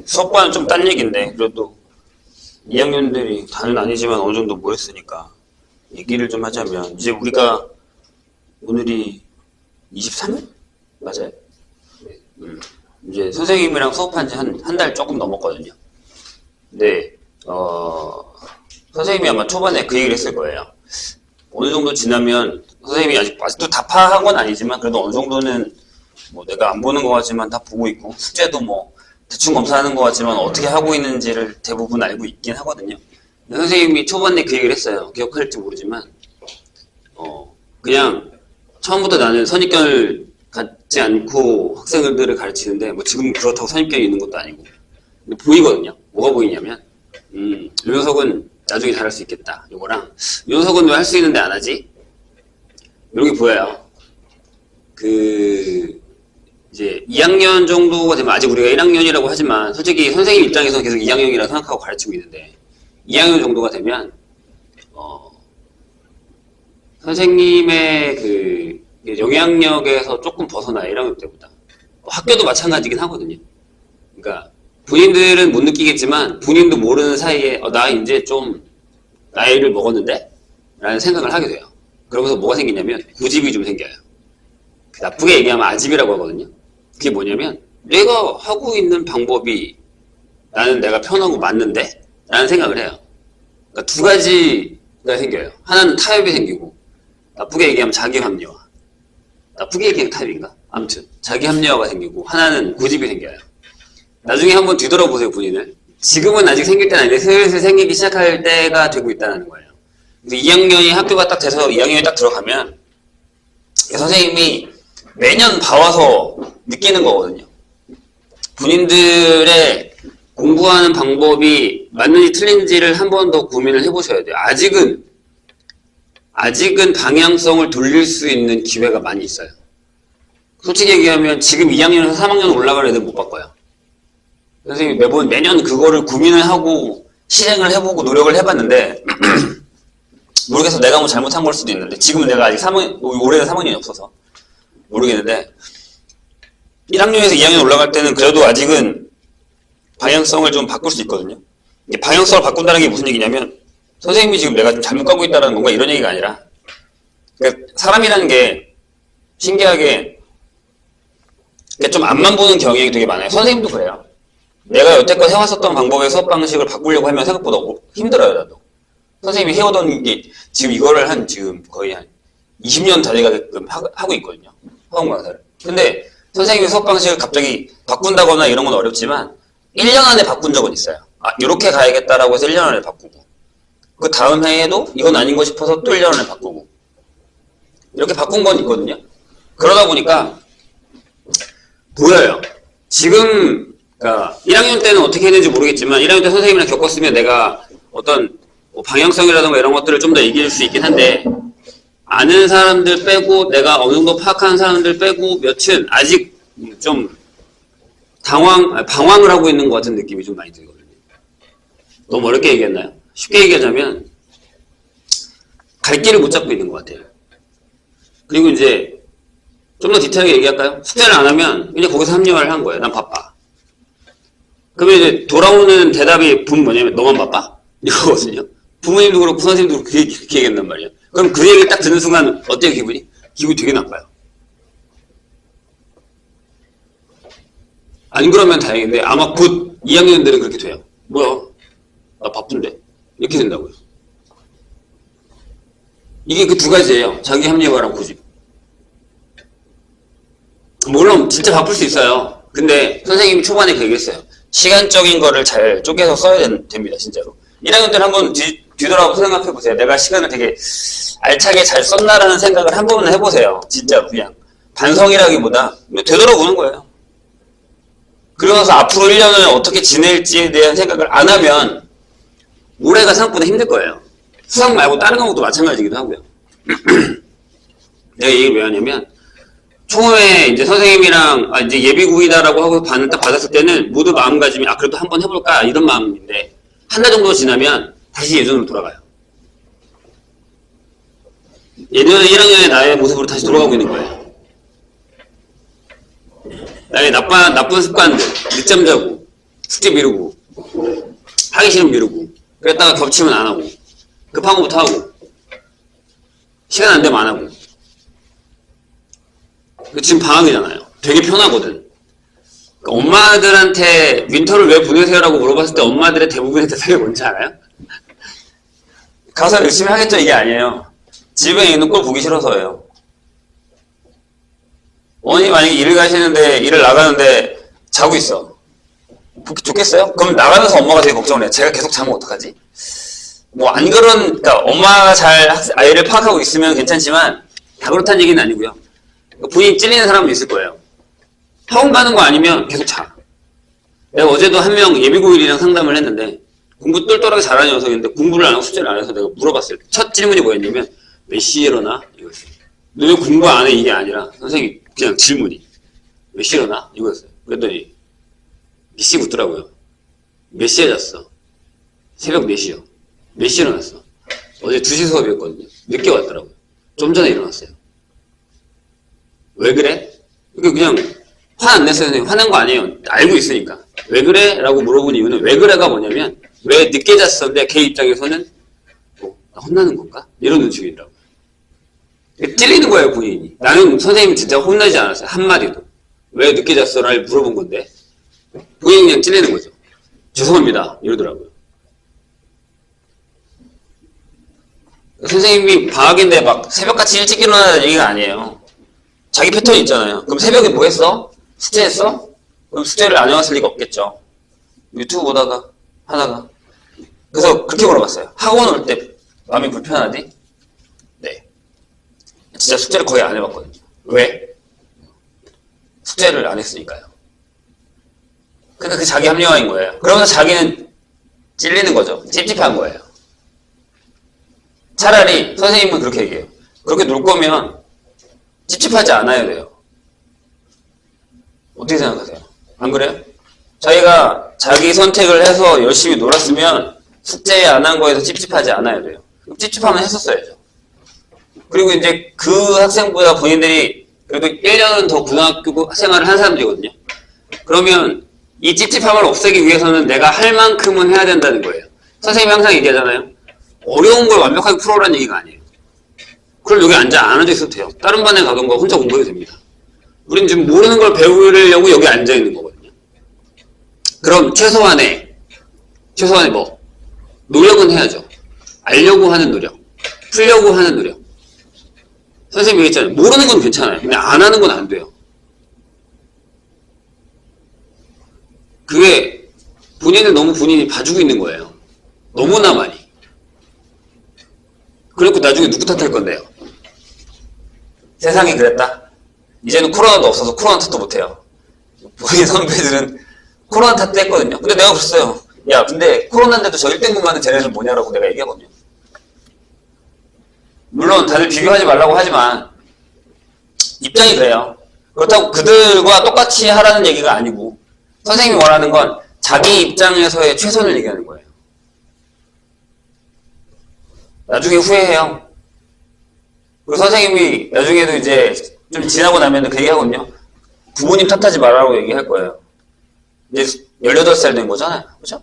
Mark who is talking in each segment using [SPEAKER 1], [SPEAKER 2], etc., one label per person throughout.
[SPEAKER 1] 수업과는 좀 딴 얘기인데 그래도 2학년들이 다는 아니지만 어느 정도 모였으니까 얘기를 좀 하자면 이제 우리가 오늘이 23일? 맞아요? 이제 선생님이랑 수업한 지 한 달 조금 넘었거든요. 근데 선생님이 아마 초반에 그 얘기를 했을 거예요. 어느 정도 지나면 선생님이 아직도 다 파악한 건 아니지만 그래도 어느 정도는 뭐 내가 안 보는 것 같지만 다 보고 있고 숙제도 뭐 대충 검사하는 것 같지만 어떻게 하고 있는지를 대부분 알고 있긴 하거든요. 선생님이 초반에 그 얘기를 했어요. 기억할지 모르지만 그냥 처음부터 나는 선입견을 갖지 않고 학생들을 가르치는데 뭐 지금 그렇다고 선입견이 있는 것도 아니고 근데 보이거든요. 뭐가 보이냐면 이 녀석은 나중에 잘할 수 있겠다. 요거랑 이 녀석은 왜 할 수 있는데 안 하지? 이런 게 보여요. 이제 2학년 정도가 되면 아직 우리가 1학년이라고 하지만 솔직히 선생님 입장에서는 계속 2학년이라고 생각하고 가르치고 있는데 2학년 정도가 되면 선생님의 그 영향력에서 조금 벗어나요. 1학년 때보다. 학교도 마찬가지긴 하거든요. 그러니까 본인들은 못 느끼겠지만 본인도 모르는 사이에 나 이제 좀 나이를 먹었는데? 라는 생각을 하게 돼요. 그러면서 뭐가 생기냐면 고집이 좀 생겨요. 나쁘게 얘기하면 아집이라고 하거든요. 그게 뭐냐면 내가 하고 있는 방법이 나는 내가 편하고 맞는데? 라는 생각을 해요. 그러니까 두 가지가 생겨요. 하나는 타협이 생기고 나쁘게 얘기하면 자기 합리화. 나쁘게 얘기하면 타협인가? 아무튼 자기 합리화가 생기고 하나는 고집이 생겨요. 나중에 한번 뒤돌아보세요. 본인을. 지금은 아직 생길 때는 아닌데 슬슬 생기기 시작할 때가 되고 있다는 거예요. 그래서 2학년이 학교가 딱 돼서 2학년이 딱 들어가면 선생님이 매년 봐와서 느끼는 거거든요. 본인들의 공부하는 방법이 맞는지 틀린지를 한 번 더 고민을 해보셔야 돼요. 아직은 방향성을 돌릴 수 있는 기회가 많이 있어요. 솔직히 얘기하면 지금 2학년에서 3학년 올라가는 애들 못 바꿔요. 선생님이 매년 그거를 고민을 하고 실행을 해보고 노력을 해봤는데 모르겠어. 내가 뭐 잘못한 걸 수도 있는데 지금은 내가 아직 올해는 3학년이 없어서 모르겠는데 1학년에서 2학년 올라갈 때는 그래도 아직은 방향성을 좀 바꿀 수 있거든요. 방향성을 바꾼다는 게 무슨 얘기냐면 선생님이 지금 내가 좀 잘못 가고 있다는 건가 이런 얘기가 아니라 그러니까 사람이라는 게 신기하게 좀 앞만 보는 경향이 되게 많아요. 선생님도 그래요. 내가 여태껏 해왔었던 방법의 수업 방식을 바꾸려고 하면 생각보다 힘들어요. 나도. 선생님이 해오던 게 지금 이거를 지금 거의 한 20년 다 돼가게끔 하고 있거든요. 학원 강사를. 근데 선생님의 수업 방식을 갑자기 바꾼다거나 이런 건 어렵지만 1년 안에 바꾼 적은 있어요. 이렇게 가야겠다라고 해서 1년 안에 바꾸고 그 다음 해에도 이건 아닌 거 싶어서 또 1년 안에 바꾸고 이렇게 바꾼 건 있거든요. 그러다 보니까 보여요. 지금 그러니까 1학년 때는 어떻게 했는지 모르겠지만 1학년 때 선생님이랑 겪었으면 내가 어떤 방향성이라든가 이런 것들을 좀 더 얘기할 수 있긴 한데 아는 사람들 빼고 내가 어느 정도 파악하는 사람들 빼고 몇은 아직 좀 방황을 하고 있는 것 같은 느낌이 좀 많이 들거든요. 너무 어렵게 얘기했나요? 쉽게 얘기하자면 갈 길을 못 잡고 있는 것 같아요. 그리고 이제 좀 더 디테일하게 얘기할까요? 숙제를 안 하면 그냥 거기서 합리화를 한 거예요. 난 바빠. 그러면 이제 돌아오는 대답이 뭐냐면 너만 바빠? 이거거든요. 부모님도 그렇고 선생님도 그렇게 얘기한단 말이에요. 그럼 그 얘기를 딱 듣는 순간 어때요 기분이? 기분이 되게 나빠요. 안 그러면 다행인데 아마 곧 2학년들은 그렇게 돼요. 뭐야? 나 바쁜데? 이렇게 된다고요. 이게 그 두 가지예요. 자기 합리화랑 고집. 물론 진짜 바쁠 수 있어요. 근데 선생님이 초반에 그 얘기했어요. 시간적인 거를 잘 쪼개서 써야 됩니다. 진짜로. 1학년 때는 한번 뒤돌아보고 생각해보세요. 내가 시간을 되게 알차게 잘 썼나라는 생각을 한 번은 해보세요. 진짜로 그냥. 반성이라기보다 되돌아보는 거예요. 그러고 나서 앞으로 1년을 어떻게 지낼지에 대한 생각을 안 하면 올해가 생각보다 힘들 거예요. 수학 말고 다른 과목도 마찬가지기도 하고요. 내가 이 얘기를 왜 하냐면 처음에 이제 선생님이랑 이제 예비구이다라고 하고 딱 받았을 때는 모두 마음가짐이 그래도 한번 해볼까 이런 마음인데 한 달 정도 지나면 다시 예전으로 돌아가요. 예전에 1학년의 나의 모습으로 다시 돌아가고 있는 거예요. 나의 나쁜 습관들, 늦잠 자고 숙제 미루고, 하기 싫으면 미루고, 그랬다가 겹치면 안 하고, 급한 거부터 하고, 시간 안 되면 안 하고. 지금 방학이잖아요. 되게 편하거든. 그러니까 엄마들한테 윈터를 왜 보내세요라고 물어봤을 때 엄마들의 대부분의 대답이 뭔지 알아요? 가서 열심히 하겠죠, 이게 아니에요. 집에 있는 꼴 보기 싫어서예요. 어머니 만약에 일을 가시는데, 일을 나가는데 자고 있어. 보기 좋겠어요? 그럼 나가면서 엄마가 되게 걱정을 해요. 제가 계속 자면 어떡하지? 뭐 안 그러니까 엄마가 잘 아이를 파악하고 있으면 괜찮지만 다 그렇다는 얘기는 아니고요. 본인 찔리는 사람도 있을 거예요. 학원 가는 거 아니면 계속 자. 내가 어제도 한 명 예비고1이랑 상담을 했는데 공부 똘똘하게 잘하는 녀석인데 공부를 안 하고 숙제를 안 해서 내가 물어봤어요. 첫 질문이 뭐였냐면 몇 시에 일어나? 이거였어요. 너 왜 공부 안 해? 이게 아니라 선생님이 그냥 질문이 몇 시에 일어나? 이거였어요. 그랬더니 몇 시에 묻더라고요. 몇 시에 잤어? 새벽 4시요. 몇 시에 일어났어? 어제 2시 수업이었거든요. 늦게 왔더라고요. 좀 전에 일어났어요. 왜 그래? 그냥 화 안 냈어요. 선생님. 화난 거 아니에요. 알고 있으니까. 왜 그래? 라고 물어본 이유는 왜 그래가 뭐냐면 왜 늦게 잤었는데 걔 입장에서는 나 혼나는 건가? 이런 눈치이더라고요. 찔리는 거예요, 본인이. 나는 선생님 진짜 혼나지 않았어요. 한마디도. 왜 늦게 잤어? 를 물어본 건데 본인이 그냥 찔리는 거죠. 죄송합니다. 이러더라고요. 선생님이 방학인데 막 새벽같이 일찍 일어나는 얘기가 아니에요. 자기 패턴이 있잖아요. 그럼 새벽에 뭐 했어? 숙제했어? 그럼 숙제를 안 해왔을 리가 없겠죠. 유튜브 보다가 하다가. 그래서 그렇게 물어봤어요. 학원 올 때 마음이 불편하니? 네. 진짜 숙제를 거의 안 해봤거든요. 왜? 숙제를 안 했으니까요. 근데 그게 자기 합리화인 거예요. 그러면서 자기는 찔리는 거죠. 찝찝한 거예요. 차라리 선생님은 그렇게 얘기해요. 그렇게 놀 거면 찝찝하지 않아야 돼요. 어떻게 생각하세요? 안 그래요? 자기가 자기 선택을 해서 열심히 놀았으면 숙제 안 한 거에서 찝찝하지 않아야 돼요. 찝찝하면 했었어야죠. 그리고 이제 그 학생보다 본인들이 그래도 1년은 더 고등학교 생활을 한 사람들이거든요. 그러면 이 찝찝함을 없애기 위해서는 내가 할 만큼은 해야 된다는 거예요. 선생님이 항상 얘기하잖아요. 어려운 걸 완벽하게 풀어라는 얘기가 아니에요. 그럼 여기 안 앉아 있어도 돼요. 다른 반에 가던가 혼자 공부해도 됩니다. 우린 지금 모르는 걸 배우려고 여기 앉아 있는 거거든요. 그럼 최소한의 뭐? 노력은 해야죠. 알려고 하는 노력. 풀려고 하는 노력. 선생님이 얘기했잖아요. 모르는 건 괜찮아요. 근데 안 하는 건 안 돼요. 그게 본인은 너무 본인이 봐주고 있는 거예요. 너무나 많이. 그리고 나중에 누구 탓할 건데요? 세상이 그랬다? 이제는 코로나도 없어서 코로나 탓도 못해요. 본인 선배들은 코로나 탓도 했거든요. 근데 내가 그랬어요. 야, 근데 코로나인데도 저 1등분 가는 쟤네들 뭐냐라고 내가 얘기하거든요. 물론 다들 비교하지 말라고 하지만 입장이 그래요. 그렇다고 그들과 똑같이 하라는 얘기가 아니고 선생님이 원하는 건 자기 입장에서의 최선을 얘기하는 거예요. 나중에 후회해요. 그리고 선생님이 나중에도 이제 좀 지나고 나면 그 얘기 하거든요. 부모님 탓하지 말라고 얘기할 거예요. 이제 18살 된 거잖아요. 그죠?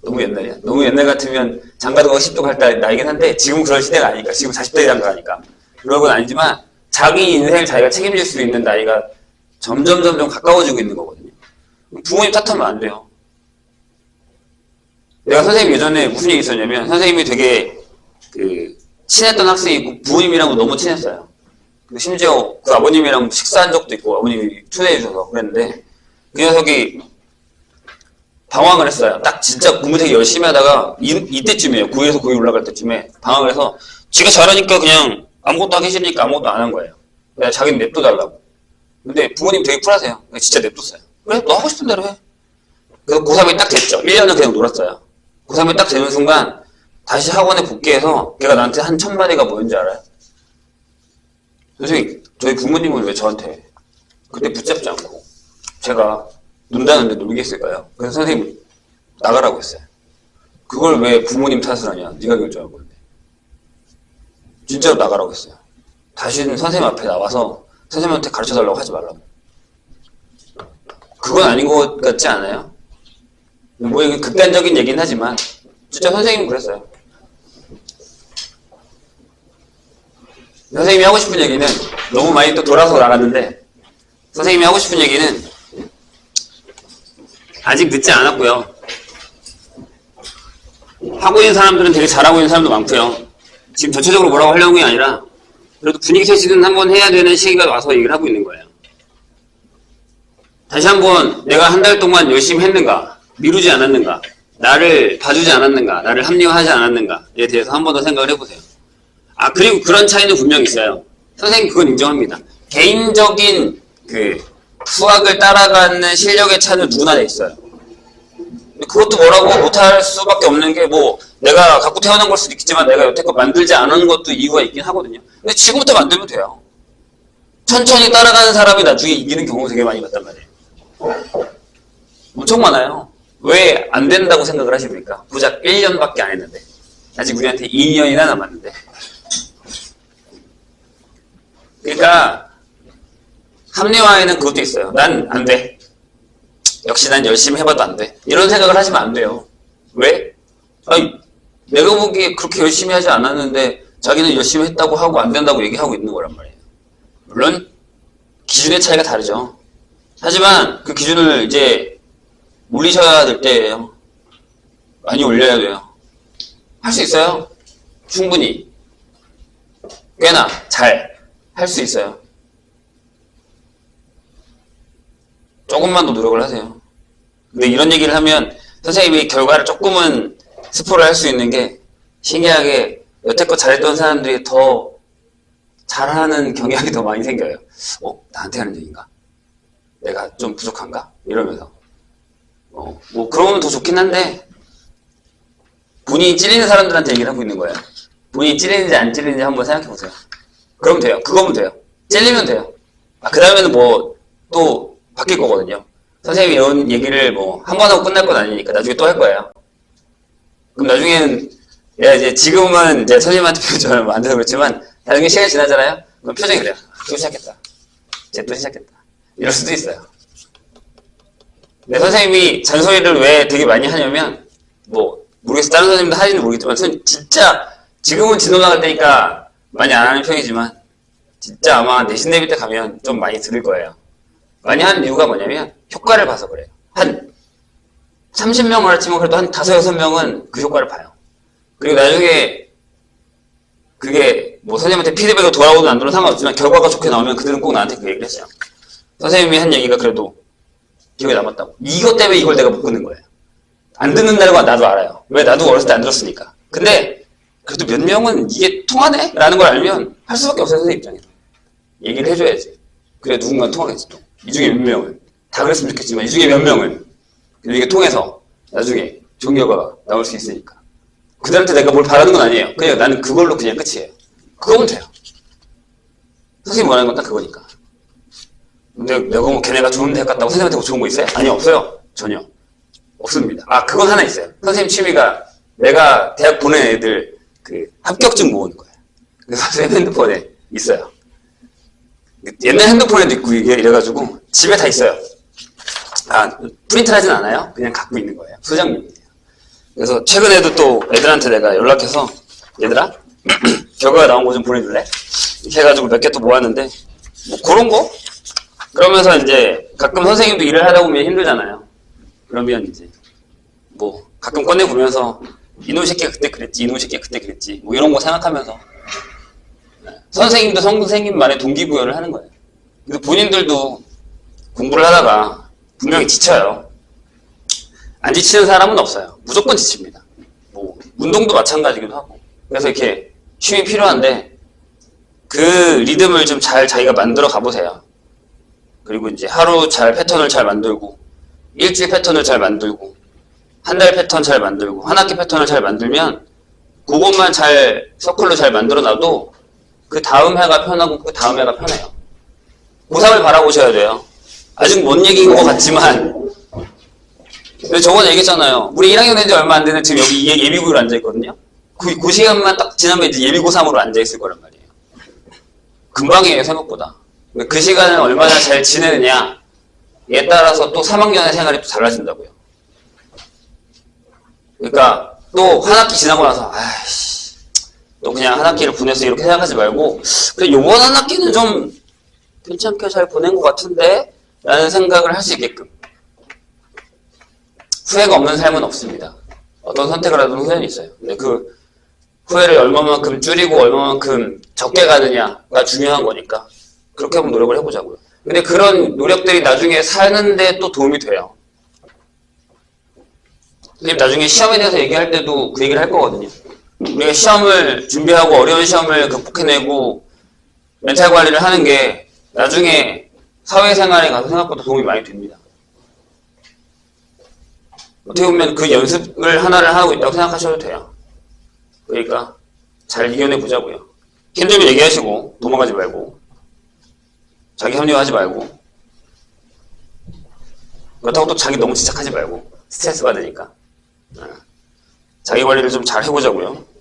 [SPEAKER 1] 너무 옛날이야. 너무 옛날 같으면 장가도 10도 갈 나이긴 한데 지금 그럴 시대가 아니니까. 지금 40대에 장가가니까. 그런 건 아니지만 자기 인생을 자기가 책임질 수 있는 나이가 점점 가까워지고 있는 거거든요. 부모님 탓하면 안 돼요. 내가 선생님 예전에 무슨 얘기 있었냐면 선생님이 되게 친했던 학생이 있고 부모님이랑 너무 친했어요. 심지어 그 아버님이랑 식사한 적도 있고 아버님이 초대해 주셔서 그랬는데 그 녀석이 방황을 했어요. 딱 진짜 공부 되게 열심히 하다가 이때쯤이에요. 9에서 9에 올라갈 때쯤에 방황을 해서 지가 잘하니까 그냥 아무것도 하기 싫으니까 아무것도 안 한 거예요. 그냥 자기는 냅둬달라고. 근데 부모님 되게 쿨하세요. 진짜 냅뒀어요. 그래? 너 하고 싶은 대로 해. 그래서 고3이 딱 됐죠. 1년은 그냥 놀았어요. 고3이 딱 되는 순간 다시 학원에 복귀해서 걔가 나한테 한 첫 마디가 뭐였는지 알아요? 선생님, 저희 부모님은 왜 저한테 그때 붙잡지 않고 제가 논다는데 놀게 했을까요? 그래서 선생님 나가라고 했어요. 그걸 왜 부모님 탓을 하냐? 네가 결정한 건데. 진짜로 나가라고 했어요. 다시는 선생님 앞에 나와서 선생님한테 가르쳐달라고 하지 말라고. 그건 아닌 것 같지 않아요? 뭐 이게 극단적인 얘기는 하지만 진짜 선생님은 그랬어요. 선생님이 하고 싶은 얘기는 너무 많이 또 돌아서 나갔는데 선생님이 하고 싶은 얘기는 아직 늦지 않았고요. 하고 있는 사람들은 되게 잘하고 있는 사람도 많고요. 지금 전체적으로 뭐라고 하려는 게 아니라 그래도 분위기 세시는 한번 해야 되는 시기가 와서 얘기를 하고 있는 거예요. 다시 한번 내가 한 달 동안 열심히 했는가, 미루지 않았는가, 나를 봐주지 않았는가, 나를 합리화하지 않았는가에 대해서 한 번 더 생각을 해보세요. 아, 그리고 그런 차이는 분명히 있어요. 선생님 그건 인정합니다. 개인적인 수학을 따라가는 실력의 차이는 누구나 다 있어요. 그것도 뭐라고 못할 수밖에 없는 게 뭐 내가 갖고 태어난 걸 수도 있겠지만 내가 여태껏 만들지 않은 것도 이유가 있긴 하거든요. 근데 지금부터 만들면 돼요. 천천히 따라가는 사람이 나중에 이기는 경우 되게 많이 봤단 말이에요. 엄청 많아요. 왜 안 된다고 생각을 하십니까? 고작 1년밖에 안 했는데. 아직 우리한테 2년이나 남았는데. 그러니까 합리화에는 그것도 있어요. 난 안 돼. 역시 난 열심히 해봐도 안 돼. 이런 생각을 하시면 안 돼요. 왜? 아니, 내가 보기에 그렇게 열심히 하지 않았는데 자기는 열심히 했다고 하고 안 된다고 얘기하고 있는 거란 말이에요. 물론 기준의 차이가 다르죠. 하지만 그 기준을 이제 올리셔야 될 때예요. 많이 올려야 돼요. 할 수 있어요. 충분히. 꽤나 잘 할 수 있어요. 조금만 더 노력을 하세요. 근데 이런 얘기를 하면 선생님이 결과를 조금은 스포를 할 수 있는 게 신기하게 여태껏 잘했던 사람들이 더 잘하는 경향이 더 많이 생겨요. 나한테 하는 얘기인가? 내가 좀 부족한가? 이러면서. 뭐 그러면 더 좋긴 한데 본인이 찔리는 사람들한테 얘기를 하고 있는 거예요. 본인이 찔리는지 안 찔리는지 한번 생각해 보세요. 그럼 돼요. 그거면 돼요. 찔리면 돼요. 그 다음에는 뭐 또 바뀔 거거든요. 선생님이 이런 얘기를 뭐 한 번 하고 끝날 건 아니니까 나중에 또 할 거예요. 그럼 나중에는 얘가 이제 지금은 이제 선생님한테 표정을 안 돼서 그렇지만 나중에 시간이 지나잖아요. 그럼 표정이 그래요. 또 시작했다. 이제 또 시작했다. 이럴 수도 있어요. 근데 선생님이 잔소리를 왜 되게 많이 하냐면 뭐 모르겠어. 다른 선생님도 하지는 모르겠지만 진짜 지금은 진도 나갈 때니까 많이 안 하는 편이지만 진짜 아마 내신 대비 때 가면 좀 많이 들을 거예요. 많이 하는 이유가 뭐냐면 효과를 봐서 그래요. 한 30명을 치면 그래도 한 5, 6명은 그 효과를 봐요. 그리고 나중에 그게 뭐 선생님한테 피드백을 돌아오든 안 돌아오든 상관없지만 결과가 좋게 나오면 그들은 꼭 나한테 그 얘기를 했어요. 선생님이 한 얘기가 그래도 기억에 남았다고. 이것 때문에 이걸 내가 못 끊는 거예요. 안 듣는다는 건 나도 알아요. 왜? 나도 어렸을 때 안 들었으니까. 근데 그래도 몇 명은 이게 통하네? 라는 걸 알면 할 수밖에 없어요. 선생님 입장에서. 얘기를 해줘야지. 그래 누군가는 통하겠지 또. 이 중에 몇 명은. 다 그랬으면 좋겠지만 이 중에 몇 명은 이게 통해서 나중에 좋은 결과가 나올 수 있으니까. 그들한테 내가 뭘 바라는 건 아니에요. 그냥 나는 그걸로 그냥 끝이에요. 그거면 돼요. 선생님이 원하는 건 딱 그거니까. 근데 내가 뭐 걔네가 좋은 대학 갔다고 선생님한테 뭐 좋은 거 있어요? 아니요, 없어요. 전혀. 없습니다. 그건 하나 있어요. 선생님 취미가 내가 대학 보낸 애들 합격증 모으는 거예요. 그래서 선생님 핸드폰에 있어요. 옛날 핸드폰에도 있고 이래가지고 집에 다 있어요. 프린트를 하진 않아요. 그냥 갖고 있는 거예요. 소장용이에요. 그래서 최근에도 또 애들한테 내가 연락해서 얘들아 결과가 나온 거 좀 보내줄래? 이렇게 해가지고 몇 개 또 모았는데 뭐 그런 거? 그러면서 이제 가끔 선생님도 일을 하다 보면 힘들잖아요. 그러면 이제 뭐 가끔 꺼내보면서 이놈 새끼가 그때 그랬지, 이놈 새끼가 그때 그랬지 뭐 이런 거 생각하면서 선생님도 선생님만의 동기부여를 하는 거예요. 그래서 본인들도 공부를 하다가 분명히 지쳐요. 안 지치는 사람은 없어요. 무조건 지칩니다. 뭐 운동도 마찬가지기도 하고. 그래서 이렇게 쉼이 필요한데 그 리듬을 좀 잘 자기가 만들어 가보세요. 그리고 이제 하루 패턴을 잘 만들고 일주일 패턴을 잘 만들고 한 달 패턴 잘 만들고 한 학기 패턴을 잘 만들면 그것만 잘 서클로 잘 만들어 놔도 그 다음 해가 편하고 그 다음 해가 편해요. 고3을 바라보셔야 돼요. 아직 뭔 얘기인 것 같지만 근데 저번에 얘기했잖아요. 우리 1학년 된 지 얼마 안 되는 지금 여기 예비고로 앉아있거든요. 그 시간만 딱 지나면 이제 예비고3으로 앉아있을 거란 말이에요. 금방이에요 생각보다. 그 시간을 얼마나 잘 지내느냐 얘에 따라서 또 3학년의 생활이 또 달라진다고요. 그러니까 또 한 학기 지나고 나서 아이씨 또 그냥 한 학기를 보냈어 이렇게 생각하지 말고 그래 요번 한 학기는 좀 괜찮게 잘 보낸 것 같은데 라는 생각을 할 수 있게끔 후회가 없는 삶은 없습니다. 어떤 선택을 하든 후회는 있어요. 근데 그 후회를 얼마만큼 줄이고 얼마만큼 적게 가느냐가 중요한 거니까 그렇게 한번 노력을 해보자고요. 근데 그런 노력들이 나중에 사는데 또 도움이 돼요. 선생님 나중에 시험에 대해서 얘기할 때도 그 얘기를 할 거거든요. 우리가 시험을 준비하고 어려운 시험을 극복해내고 멘탈 관리를 하는 게 나중에 사회생활에 가서 생각보다 도움이 많이 됩니다. 어떻게 보면 그 연습을 하나를 하고 있다고 생각하셔도 돼요. 그러니까 잘 이겨내 보자고요. 힘들면 얘기하시고 도망가지 말고 자기 합리화하지 말고 그렇다고 또 자기 너무 집착하지 말고 스트레스 받으니까 자기 관리를 좀 잘 해보자고요.